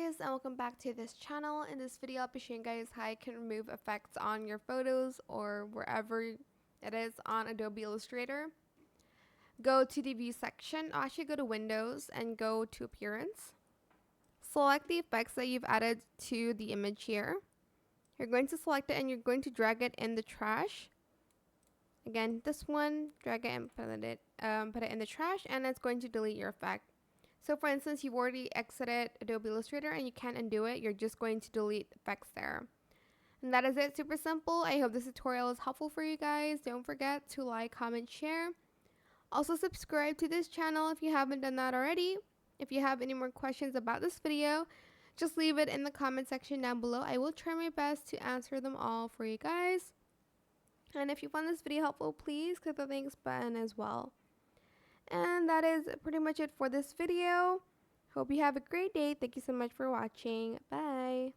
guys, and welcome back to this channel. In this video, I'll be showing you guys how you can remove effects on your photos or wherever it is on Adobe Illustrator. Go to the view section, actually go to Windows and go to Appearance. Select the effects that you've added to the image here. You're going to select it and you're going to drag it in the trash. Again, this one, drag it and put it in the trash, and it's going to delete your effect. So for instance, you've already exited Adobe Illustrator and you can't undo it. You're just going to delete effects there. And that is it. Super simple. I hope this tutorial is helpful for you guys. Don't forget to like, comment, share. Also subscribe to this channel if you haven't done that already. If you have any more questions about this video, just leave it in the comment section down below. I will try my best to answer them all for you guys. And if you found this video helpful, please click the thanks button as well. And that is pretty much it for this video. Hope you have a great day. Thank you so much for watching. Bye.